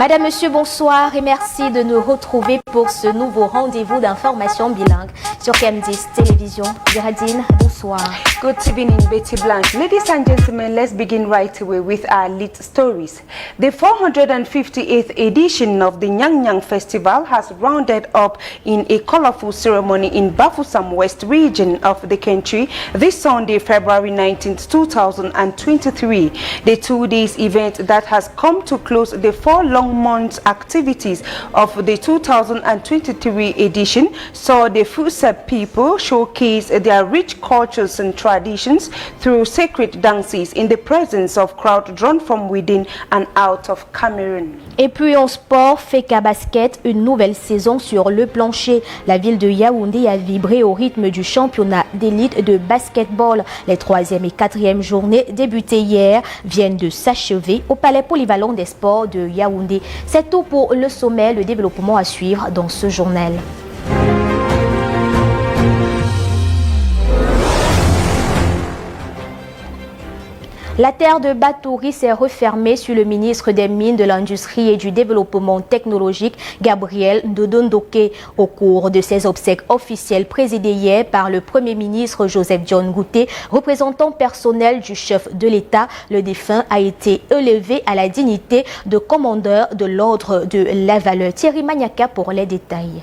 Madame, Monsieur, bonsoir et merci de nous retrouver pour ce nouveau rendez-vous d'information bilingue sur KM10 Télévision. Géraldine, bonsoir. Good evening, Betty Blanche. Ladies and gentlemen, let's begin right away with our lead stories. The 458th edition of the Nyang Nyang Festival has rounded up in a colorful ceremony in Bafoussam West region of the country this Sunday, February 19th, 2023. The 2 days event that has come to close the 4 long months activities of the 2023 edition saw the Fusab people showcase their rich cultures and traditions through sacred dances in the presence of crowd drawn from within and out of Cameroon. Et puis en sport, Feka Basket, une nouvelle saison sur le plancher. La ville de Yaoundé a vibré au rythme du championnat d'élite de basketball. Les 3e et 4e journées débutées hier viennent de s'achever au palais polyvalent des sports de Yaoundé. C'est tout pour le sommet, le développement à suivre dans ce journal. La terre de Batouri s'est refermée sur le ministre des Mines, de l'Industrie et du Développement technologique, Gabriel Dodondoké. Au cours de ses obsèques officielles présidées hier par le Premier ministre Joseph John Gouté, représentant personnel du chef de l'État, le défunt a été élevé à la dignité de commandeur de l'ordre de la valeur. Thierry Maniaka pour les détails.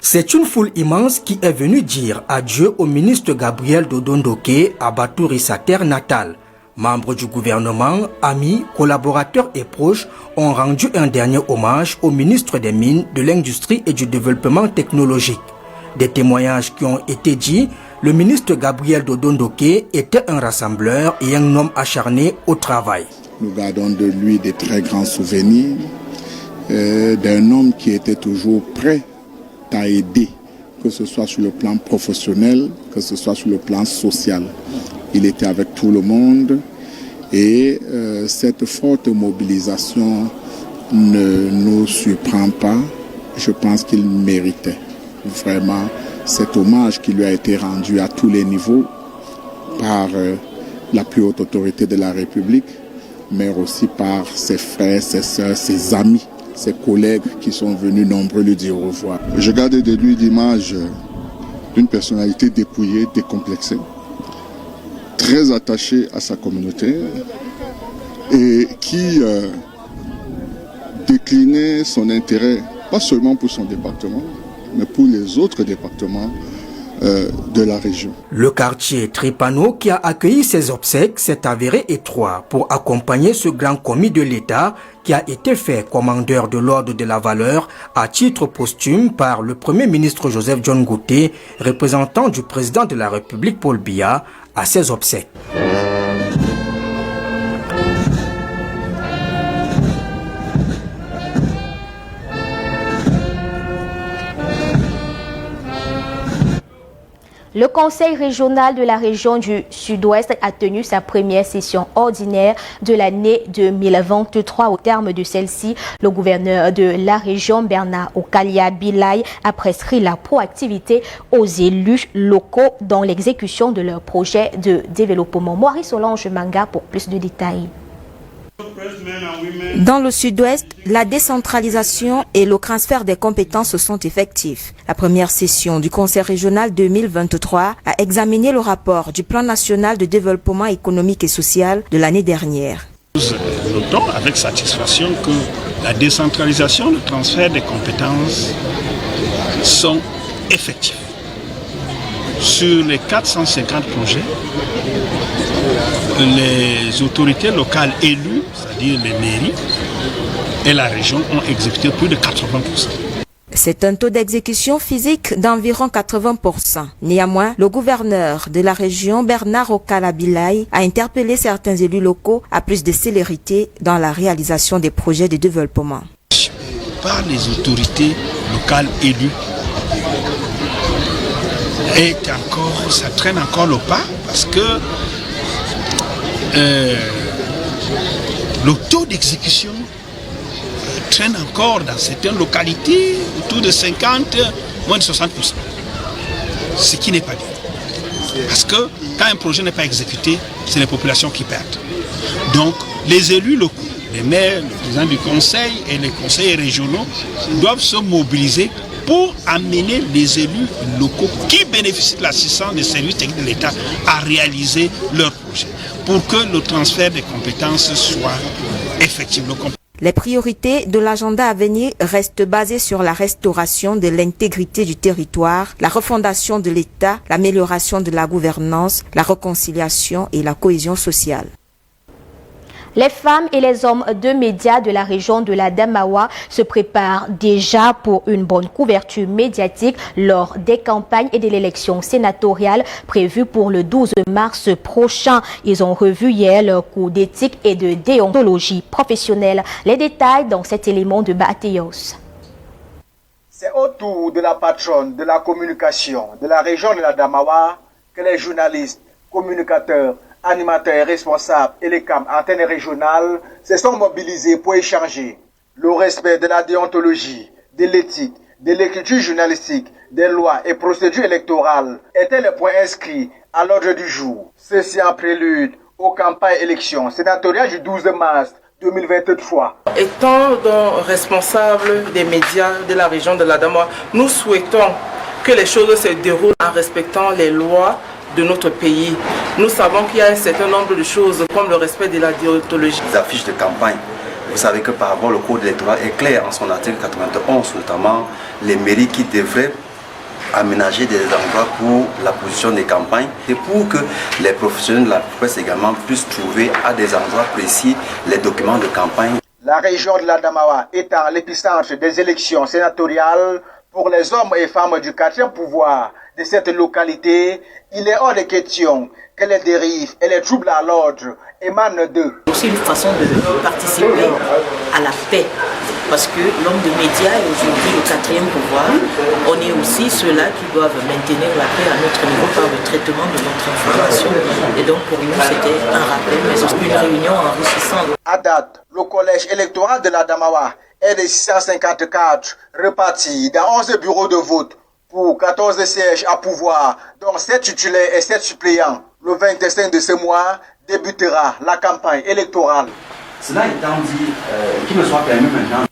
C'est une foule immense qui est venue dire adieu au ministre Gabriel Dodondoké à Batouri, sa terre natale. Membres du gouvernement, amis, collaborateurs et proches ont rendu un dernier hommage au ministre des Mines, de l'Industrie et du Développement technologique. Des témoignages qui ont été dits, le ministre Gabriel Dodondoké était un rassembleur et un homme acharné au travail. Nous gardons de lui des très grands souvenirs, d'un homme qui était toujours prêt à aider, que ce soit sur le plan professionnel, que ce soit sur le plan social. Il était avec tout le monde et cette forte mobilisation ne nous surprend pas. Je pense qu'il méritait vraiment cet hommage qui lui a été rendu à tous les niveaux par la plus haute autorité de la République, mais aussi par ses frères, ses sœurs, ses amis, ses collègues qui sont venus nombreux lui dire au revoir. Je garde de lui l'image d'une personnalité dépouillée, décomplexée, très attachée à sa communauté et qui déclinait son intérêt, pas seulement pour son département, mais pour les autres départements de la région. Le quartier Tripano qui a accueilli ses obsèques s'est avéré étroit pour accompagner ce grand commis de l'État qui a été fait commandeur de l'ordre de la valeur à titre posthume par le Premier ministre Joseph John Gouté, représentant du président de la République Paul Biya à ses obsèques. Le Conseil régional de la région du Sud-Ouest a tenu sa première session ordinaire de l'année 2023. Au terme de celle-ci, le gouverneur de la région, Bernard Okalia Bilay, a prescrit la proactivité aux élus locaux dans l'exécution de leurs projets de développement. Maurice Solange Manga pour plus de détails. Dans le Sud-Ouest, la décentralisation et le transfert des compétences sont effectifs. La première session du Conseil régional 2023 a examiné le rapport du Plan national de développement économique et social de l'année dernière. Nous notons avec satisfaction que la décentralisation, le transfert des compétences sont effectifs. Sur les 450 projets, les autorités locales élues, c'est-à-dire les mairies et la région, ont exécuté plus de 80%. C'est un taux d'exécution physique d'environ 80%. Néanmoins, le gouverneur de la région, Bernard Okala Bilay, a interpellé certains élus locaux à plus de célérité dans la réalisation des projets de développement. Par les autorités locales élues, et encore, ça traîne encore le pas parce que le taux d'exécution traîne encore dans certaines localités autour de 50, moins de 60%. ce qui n'est pas bien. Parce que quand un projet n'est pas exécuté, c'est les populations qui perdent. Donc les élus locaux, les maires, le président du conseil et les conseillers régionaux doivent se mobiliser pour amener les élus locaux qui bénéficient de l'assistance des services techniques de l'État à réaliser leurs projets, pour que le transfert des compétences soit effectif. Les priorités de l'agenda à venir restent basées sur la restauration de l'intégrité du territoire, la refondation de l'État, l'amélioration de la gouvernance, la réconciliation et la cohésion sociale. Les femmes et les hommes de médias de la région de la Damawa se préparent déjà pour une bonne couverture médiatique lors des campagnes et de l'élection sénatoriale prévue pour le 12 mars prochain. Ils ont revu hier leur cours d'éthique et de déontologie professionnelle. Les détails dans cet élément de Batéos. C'est au tour de la patronne de la communication de la région de la Damawa que les journalistes, communicateurs, animateurs et responsables et les CAM antennes régionales se sont mobilisés pour échanger le respect de la déontologie, de l'éthique, de l'écriture journalistique, des lois et procédures électorales étaient les points inscrits à l'ordre du jour. Ceci en prélude aux campagnes élections sénatoriales du 12 mars 2023. Étant donc responsable des médias de la région de la Damawa, nous souhaitons que les choses se déroulent en respectant les lois de notre pays. Nous savons qu'il y a un certain nombre de choses comme le respect de la déontologie. Les affiches de campagne, vous savez que par rapport au code électoral est clair en son article 91, notamment les mairies qui devraient aménager des endroits pour la position des campagnes et pour que les professionnels de la presse également puissent trouver à des endroits précis les documents de campagne. La région de la Damawa étant l'épicentre des élections sénatoriales pour les hommes et femmes du 4e pouvoir de cette localité, il est hors de question que les dérives et les troubles à l'ordre émanent d'eux. C'est une façon de participer à la paix, parce que l'homme de médias est aujourd'hui le 4e pouvoir. On est aussi ceux-là qui doivent maintenir la paix à notre niveau par le traitement de notre information. Et donc pour nous, c'était un rappel, mais aussi une réunion enrichissante. À date, le collège électoral de la Damawa est de 654 repartis dans 11 bureaux de vote pour 14 sièges à pouvoir, dont 7 titulaires et 7 suppléants. Le 25 de ce mois débutera la campagne électorale. Cela étant dit, qu'il me soit permis maintenant.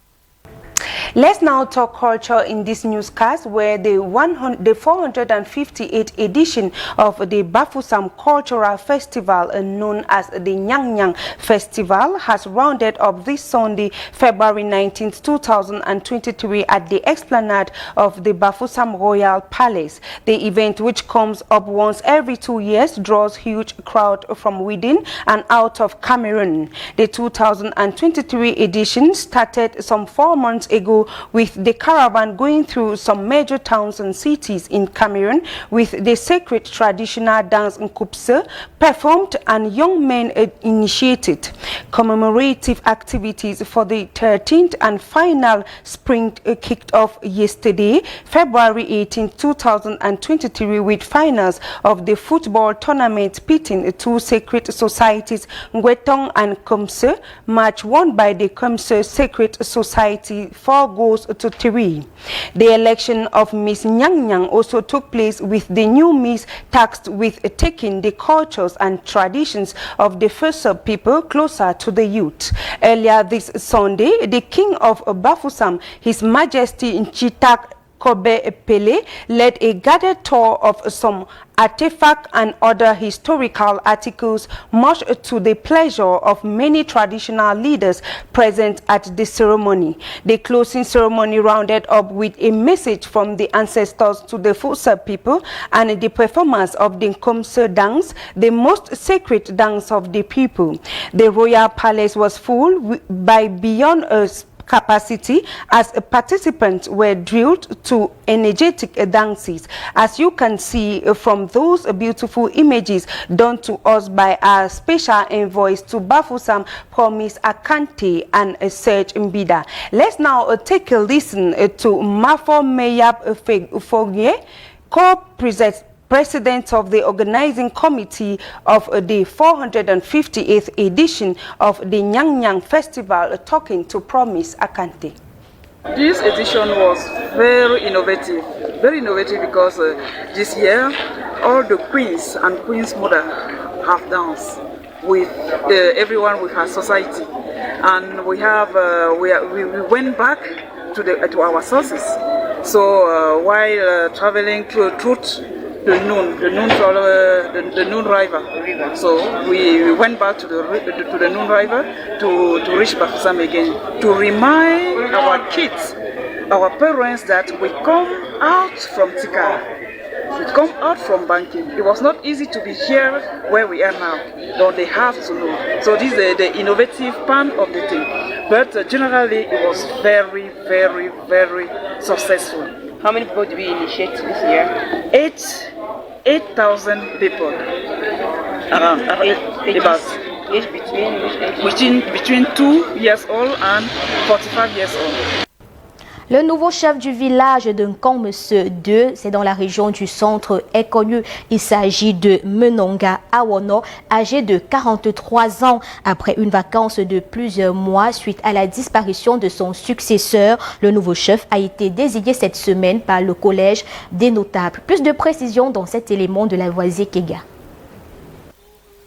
Let's now talk culture in this newscast, where the 458th edition of the Bafoussam Cultural Festival, known as the Nyang Nyang Festival, has rounded up this Sunday, February 19, 2023, at the Esplanade of the Bafoussam Royal Palace. The event, which comes up once every 2 years, draws huge crowd from within and out of Cameroon. The 2023 edition started some 4 months ago with the caravan going through some major towns and cities in Cameroon with the sacred traditional dance Nkupse performed and young men initiated. Commemorative activities for the 13th and final sprint kicked off yesterday, February 18, 2023, with finals of the football tournament pitting 2 sacred societies, Ngwetong and Komse, match won by the Komse Sacred Society 4 goals to 3. The election of Miss Nyang Nyang also took place, with the new Miss tasked with taking the cultures and traditions of the Fossa people closer to the youth. Earlier this Sunday, the King of Bafoussam, His Majesty Nchitak Kobe Pele, led a guided tour of some artifacts and other historical articles, much to the pleasure of many traditional leaders present at the ceremony. The closing ceremony rounded up with a message from the ancestors to the Fossa people and the performance of the Nkomse dance, the most sacred dance of the people. The royal palace was full by beyond capacity as participants were drilled to energetic dances, as you can see from those beautiful images done to us by our special envoys to Bafoussam, Promise Akante and Serge Mbida. Let's now take a listen to Mafo Meyab Fogye, President of the organizing committee of the 458th edition of the Nyang Nyang Festival, talking to Promise Akante. This edition was very innovative because this year all the queens and queens mother have danced with everyone with her society, and we went back to our sources. So while traveling through the Noon River, so we went back to the Noon River to reach Bafoussam again, to remind our kids, our parents, that we come out from Tikar. We come out from banking. It was not easy to be here where we are now. So they have to know. So this is the innovative part of the thing. But generally, it was very, very, very successful. How many people do we initiate this year? 8,000 people around. Between 2 years old and 45 years old. Le nouveau chef du village de Nkomse 2, c'est dans la région du centre, est connu. Il s'agit de Menonga Awono, âgé de 43 ans. Après une vacance de plusieurs mois suite à la disparition de son successeur, le nouveau chef a été désigné cette semaine par le collège des notables. Plus de précisions dans cet élément de la voisine Kega.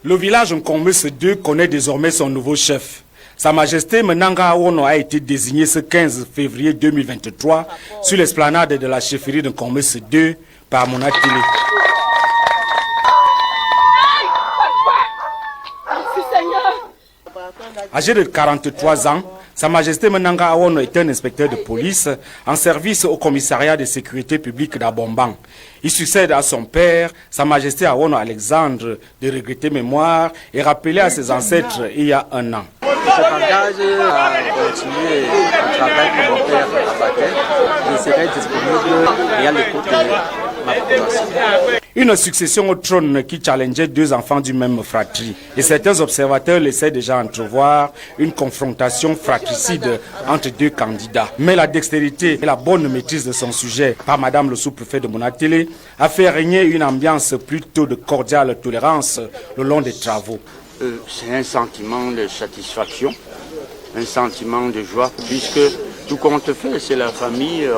Le village Nkomse 2 connaît désormais son nouveau chef. Sa Majesté Menanga Awono a été désigné ce 15 février 2023 sur l'esplanade de la chefferie de Nkomse 2 par Monatile. Âgé de 43 ans, Sa Majesté Menanga Awono est un inspecteur de police en service au commissariat de sécurité publique d'Abomban. Il succède à son père, Sa Majesté Awono Alexandre, de regretter mémoire et rappelé à ses ancêtres il y a un an. Je m'engage à continuer le travail que mon père abattait. Je serai disponible et à l'écoute de ma population. Une succession au trône qui challengeait deux enfants du même fratrie. Et certains observateurs laissaient déjà entrevoir une confrontation fratricide entre deux candidats. Mais la dextérité et la bonne maîtrise de son sujet par Madame le sous-préfet de Monatile a fait régner une ambiance plutôt de cordiale tolérance le long des travaux. C'est un sentiment de satisfaction, un sentiment de joie, puisque tout compte fait, c'est la famille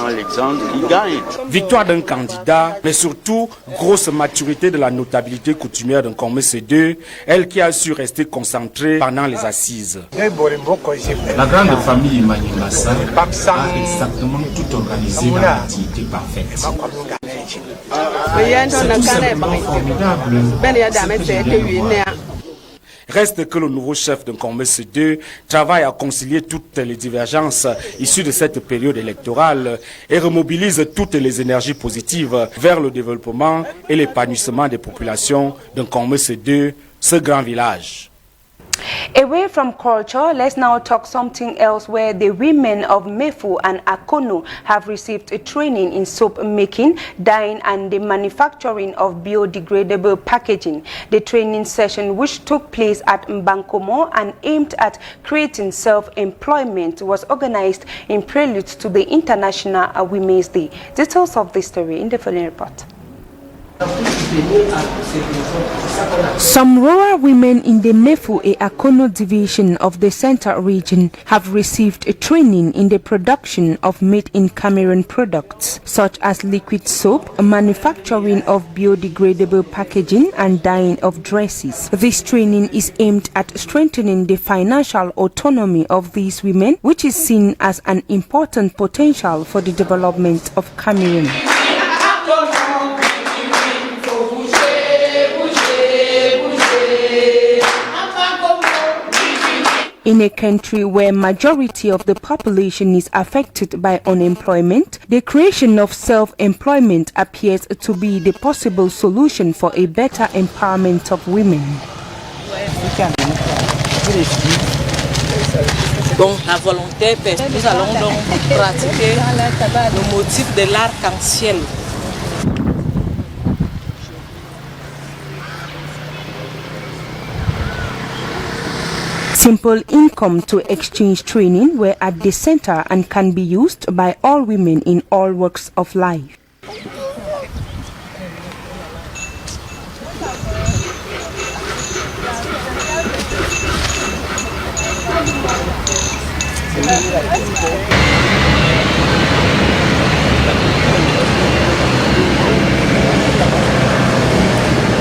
Alexandre qui gagne. Victoire d'un candidat, mais surtout grosse maturité de la notabilité coutumière d'un Nkomse 2, elle qui a su rester concentrée pendant les assises. La grande famille Manimassa a exactement tout organisé dans l'activité parfaite. Reste que le nouveau chef de Nkomse 2 travaille à concilier toutes les divergences issues de cette période électorale et remobilise toutes les énergies positives vers le développement et l'épanouissement des populations de Nkomse 2, ce grand village. Away from culture, let's now talk something else where the women of Mefu and Akono have received a training in soap making, dyeing and the manufacturing of biodegradable packaging. The training session, which took place at Mbankomo and aimed at creating self-employment, was organized in prelude to the International Women's Day. Details of the story in the following report. Some rural women in the Mefu and Akono division of the Central region have received a training in the production of made-in-Cameroon products, such as liquid soap, manufacturing of biodegradable packaging, and dyeing of dresses. This training is aimed at strengthening the financial autonomy of these women, which is seen as an important potential for the development of Cameroon. In a country where majority of the population is affected by unemployment, the creation of self-employment appears to be the possible solution for a better empowerment of women. Donc la volonté, nous allons donc pratiquer le motif de l'arc-en-ciel. Simple income to exchange training were at the center and can be used by all women in all walks of life.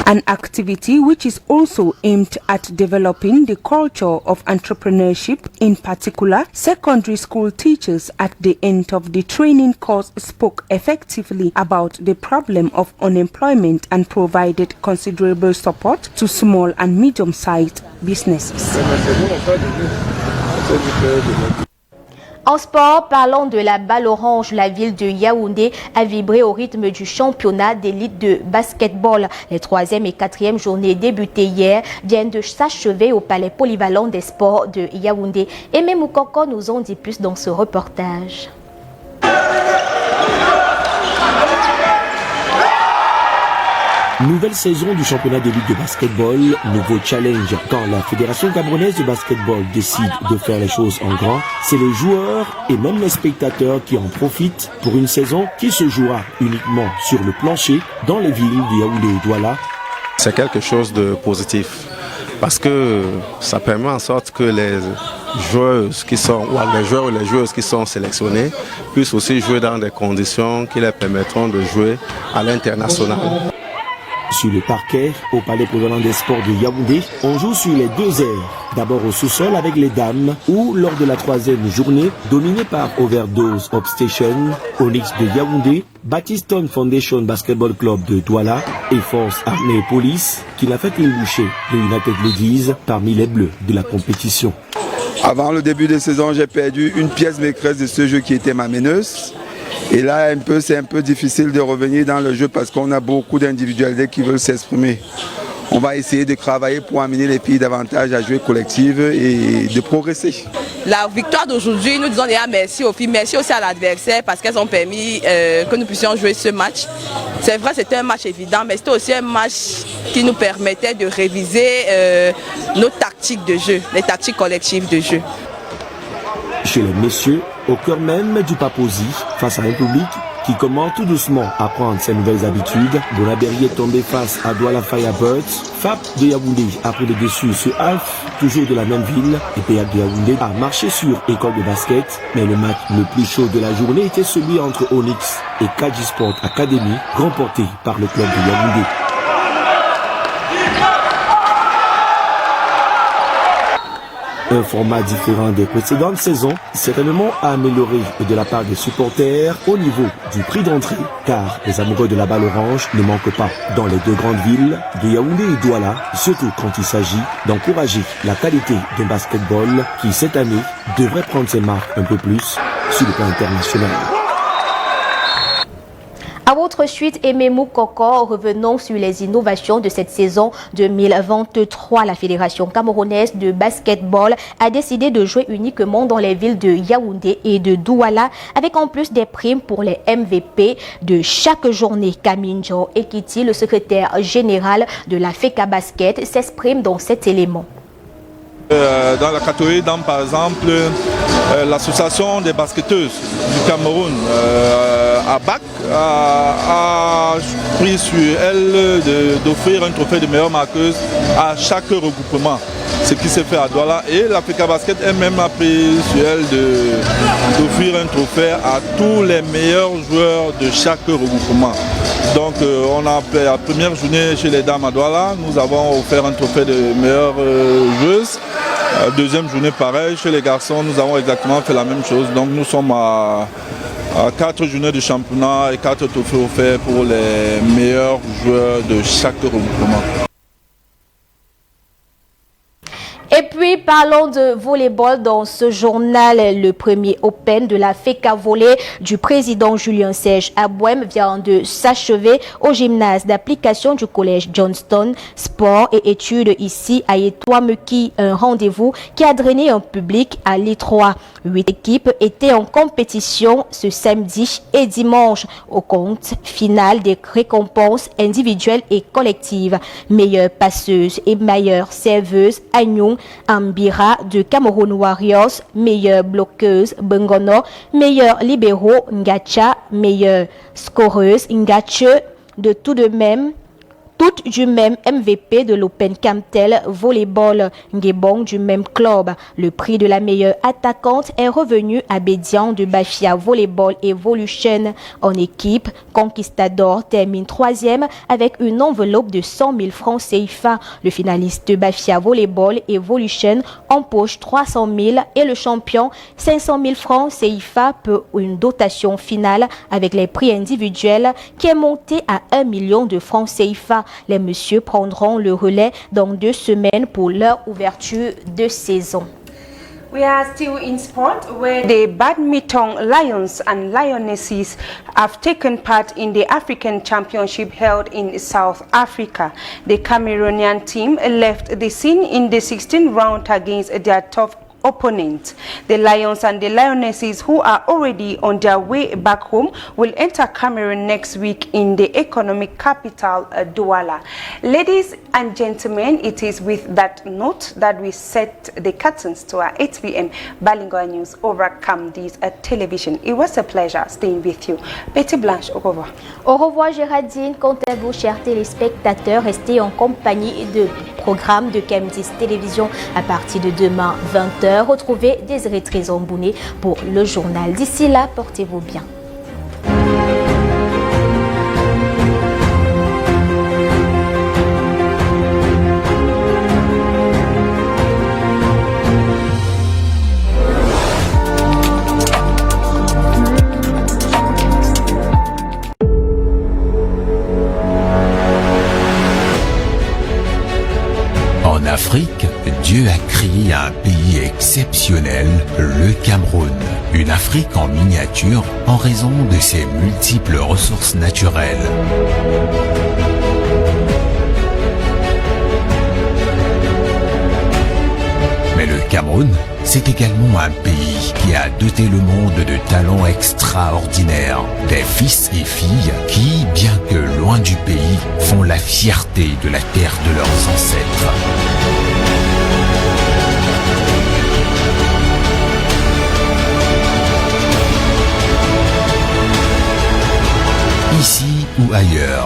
an activity which is also aimed at developing the culture of entrepreneurship. In particular, secondary school teachers at the end of the training course spoke effectively about the problem of unemployment and provided considerable support to small and medium-sized businesses. En sport, parlons de la balle orange. La ville de Yaoundé a vibré au rythme du championnat d'élite de basketball. Les 3e et 4e journées débutées hier viennent de s'achever au palais polyvalent des sports de Yaoundé. Et même Moukoko nous en dit plus dans ce reportage. Nouvelle saison du championnat d'élite de basketball, nouveau challenge. Quand la Fédération camerounaise de basketball décide de faire les choses en grand, c'est les joueurs et même les spectateurs qui en profitent pour une saison qui se jouera uniquement sur le plancher dans les villes de Yaoundé et Douala. C'est quelque chose de positif parce que ça permet en sorte que les joueuses qui sont, ou les joueurs ou les joueuses qui sont sélectionnés puissent aussi jouer dans des conditions qui leur permettront de jouer à l'international. Sur le parquet, au palais polyvalent des sports de Yaoundé, on joue sur les 2 aires. D'abord au sous-sol avec les dames, ou lors de la 3e journée, dominée par Overdose Upstation, Onyx de Yaoundé, Battiston Foundation Basketball Club de Douala et Force Armée et Police, qui n'a fait qu'une bouchée de United Ladies parmi les bleus de la compétition. Avant le début de saison, j'ai perdu une pièce maîtresse de ce jeu qui était ma meneuse. Et là, c'est un peu difficile de revenir dans le jeu parce qu'on a beaucoup d'individualités qui veulent s'exprimer. On va essayer de travailler pour amener les filles davantage à jouer collective et de progresser. La victoire d'aujourd'hui, nous disons déjà merci aux filles, merci aussi à l'adversaire parce qu'elles ont permis que nous puissions jouer ce match. C'est vrai, c'était un match évident, mais c'était aussi un match qui nous permettait de réviser nos tactiques de jeu, les tactiques collectives de jeu. Chez les messieurs, au cœur même du Papouasie, face à un public qui commence tout doucement à prendre ses nouvelles habitudes, Bonaberry est tombé face à Douala Firebirds. FAP de Yaoundé a pris le dessus sur Alf, toujours de la même ville. Et PA de Yaoundé a marché sur École de basket, mais le match le plus chaud de la journée était celui entre Onyx et Kaji Sport Academy, remporté par le club de Yaoundé. Un format différent des précédentes saisons, certainement amélioré de la part des supporters au niveau du prix d'entrée, car les amoureux de la balle orange ne manquent pas dans les 2 grandes villes de Yaoundé et Douala, surtout quand il s'agit d'encourager la qualité d'un basketball qui cette année devrait prendre ses marques un peu plus sur le plan international. À votre suite, Aimé Moukoko, revenons sur les innovations de cette saison 2023. La Fédération camerounaise de basketball a décidé de jouer uniquement dans les villes de Yaoundé et de Douala, avec en plus des primes pour les MVP de chaque journée. Kaminjo Ekiti, le secrétaire général de la FECA Basket, s'exprime dans cet élément. Dans la catégorie d'âme, par exemple, l'association des basketteuses du Cameroun, ABAC, a pris sur elle d'offrir un trophée de meilleure marqueuse à chaque regroupement. Ce qui s'est fait à Douala, et l'Africa Basket elle-même a pris sur elle d'offrir un trophée à tous les meilleurs joueurs de chaque regroupement. Donc on a fait la première journée chez les dames à Douala, nous avons offert un trophée de meilleure joueuse. Deuxième journée pareil, chez les garçons nous avons exactement fait la même chose. Donc nous sommes à 4 journées de championnat et 4 trophées offerts pour les meilleurs joueurs de chaque regroupement. Et puis, parlons de volleyball dans ce journal. Le premier Open de la FECA Volley du président Julien Serge Abouem vient de s'achever au gymnase d'application du collège Johnston. Sport et études ici à Etouameki, un rendez-vous qui a drainé un public à l'étroit. 8 équipes étaient en compétition ce samedi et dimanche au compte final des récompenses individuelles et collectives. Meilleure passeuse et meilleure serveuse, Agnon Ambira de Cameroun Warriors, meilleure bloqueuse Bengono, meilleur libéraux Ngacha, meilleure scoreuse Ngache de tout de même toutes du même MVP de l'Open Camtel Volleyball, Ngebong du même club. Le prix de la meilleure attaquante est revenu à Bédian de Bafia Volleyball Evolution. En équipe, Conquistador termine 3e avec une enveloppe de 100 000 francs CFA. Le finaliste de Bafia Volleyball Evolution empoche 300 000 et le champion 500 000 francs CFA pour une dotation finale avec les prix individuels qui est monté à 1 million de francs CFA. Les messieurs prendront le relais dans 2 semaines pour leur ouverture de saison. We are still in sport where the badminton Lions and Lionesses have taken part in the African Championship held in South Africa. The Cameroonian team left the scene in the 16th round against their tough opponent. The Lions and the Lionesses, who are already on their way back home, will enter Cameroon next week in the economic capital, Douala. Ladies and gentlemen, it is with that note that we set the curtains to our 8 p.m. Balingoa News over Camdi's television. It was a pleasure staying with you. Betty Blanche, au revoir. Au revoir Géraldine. Quant à vous, chers téléspectateurs, restez en compagnie de programmes de Camdi's Télévision à partir de demain 20h. Retrouvez Désiré Trésor-Mbouné pour le journal. D'ici là, portez-vous bien. En Afrique, Dieu a créé un pays exceptionnel, le Cameroun. Une Afrique en miniature en raison de ses multiples ressources naturelles. Mais le Cameroun, c'est également un pays qui a doté le monde de talents extraordinaires. Des fils et filles qui, bien que loin du pays, font la fierté de la terre de leurs ancêtres. Ici ou ailleurs,